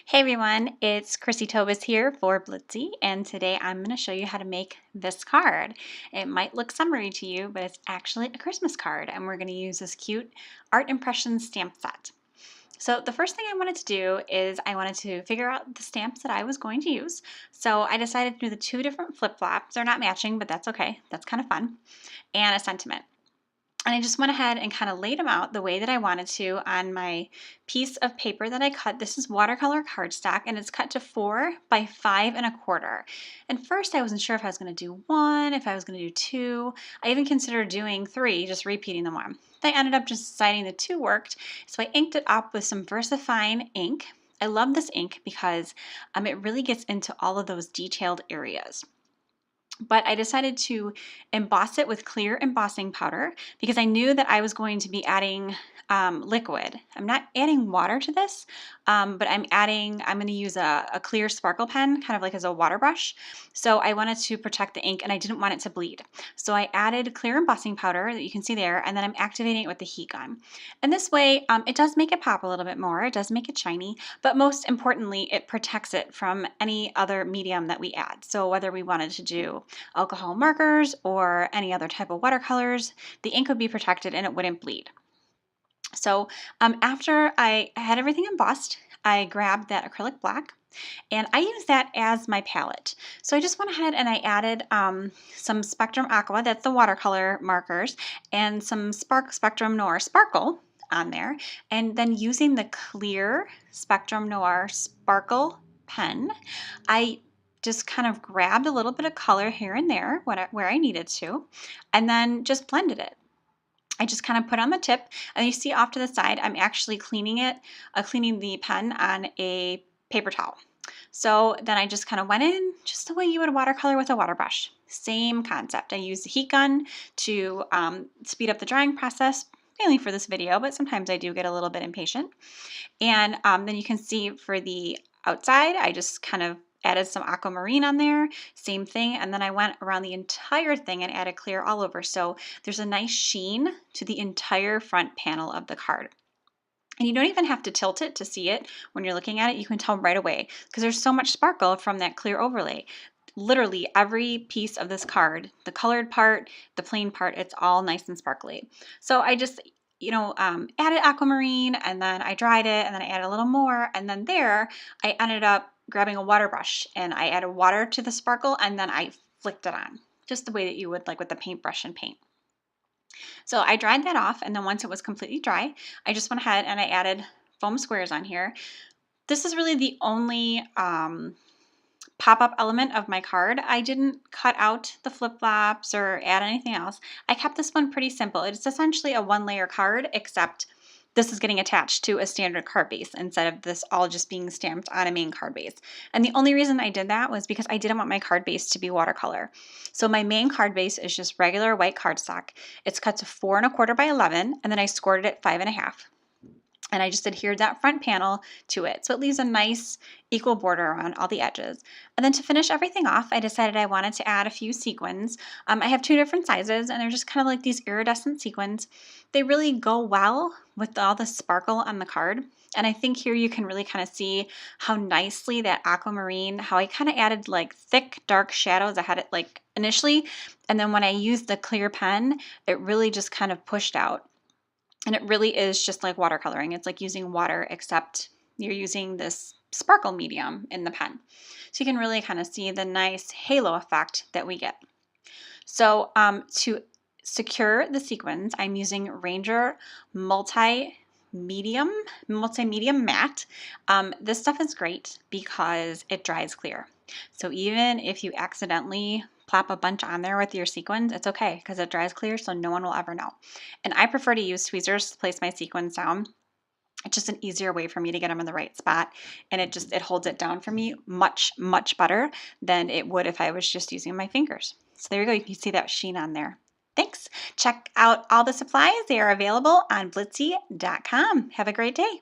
Hey everyone, it's Chrissy Tobis here for Blitsy, and today I'm going to show you how to make this card. It might look summery to you, but it's actually a Christmas card, and we're going to use this cute art impression stamp set. So the first thing I wanted to do is I wanted to figure out the stamps that I was going to use. So I decided to do the two different flip-flops. They're not matching, but that's okay. That's kind of fun. And a sentiment. And I just went ahead and kind of laid them out the way that I wanted to on my piece of paper that I cut. This is watercolor cardstock, and it's cut to 4 by 5 1/4. And first I wasn't sure if I was going to do 1, if I was going to do 2. I even considered doing 3, just repeating the 1. I ended up just deciding the 2 worked, so I inked it up with some VersaFine ink. I love this ink because it really gets into all of those detailed areas. But I decided to emboss it with clear embossing powder because I knew that I was going to be adding liquid. I'm not adding water to this, but I'm going to use a clear sparkle pen, kind of like as a water brush. So I wanted to protect the ink and I didn't want it to bleed. So I added clear embossing powder that you can see there, and then I'm activating it with the heat gun. And this way, it does make it pop a little bit more. It does make it shiny, but most importantly, it protects it from any other medium that we add. So whether we wanted to do alcohol markers or any other type of watercolors, the ink would be protected and it wouldn't bleed. So after I had everything embossed, I grabbed that acrylic black and I used that as my palette. So I just went ahead and I added some Spectrum Aqua, that's the watercolor markers, and some Spectrum Noir Sparkle on there. And then using the clear Spectrum Noir Sparkle pen, I just kind of grabbed a little bit of color here and there where I needed to, and then just blended it. I just kind of put on the tip, and you see off to the side, I'm actually cleaning the pen on a paper towel. So then I just kind of went in just the way you would watercolor with a water brush. Same concept. I used the heat gun to speed up the drying process, mainly for this video, but sometimes I do get a little bit impatient. And then you can see for the outside, I just kind of added some aquamarine on there, same thing, and then I went around the entire thing and added clear all over. So there's a nice sheen to the entire front panel of the card. And you don't even have to tilt it to see it. When you're looking at it, you can tell right away because there's so much sparkle from that clear overlay. Literally every piece of this card, the colored part, the plain part, it's all nice and sparkly. So I just added aquamarine, and then I dried it, and then I added a little more, and then there I ended up grabbing a water brush and I added water to the sparkle, and then I flicked it on just the way that you would like with the paintbrush and paint. So I dried that off, and then once it was completely dry, I just went ahead and I added foam squares on here. This is really the only pop-up element of my card. I didn't cut out the flip-flops or add anything else. I kept this one pretty simple. It's essentially a one-layer card, except this is getting attached to a standard card base instead of this all just being stamped on a main card base. And the only reason I did that was because I didn't want my card base to be watercolor. So my main card base is just regular white cardstock. It's cut to 4 1/4 by 11, and then I scored it at 5 1/2. And I just adhered that front panel to it. So it leaves a nice equal border around all the edges. And then to finish everything off, I decided I wanted to add a few sequins. I have 2 different sizes, and they're just kind of like these iridescent sequins. They really go well with all the sparkle on the card. And I think here you can really kind of see how nicely that aquamarine, how I kind of added like thick, dark shadows. I had it like initially, and then when I used the clear pen, it really just kind of pushed out. And it really is just like watercoloring. It's like using water, except you're using this sparkle medium in the pen. So you can really kind of see the nice halo effect that we get. So to secure the sequins, I'm using Ranger Multi-Medium Matte. This stuff is great because it dries clear. So even if you accidentally plop a bunch on there with your sequins, it's okay because it dries clear, so no one will ever know. And I prefer to use tweezers to place my sequins down. It's just an easier way for me to get them in the right spot, and it holds it down for me much better than it would if I was just using my fingers. So there you go. You can see that sheen on there. Thanks. Check out all the supplies. They are available on blitsy.com. Have a great day.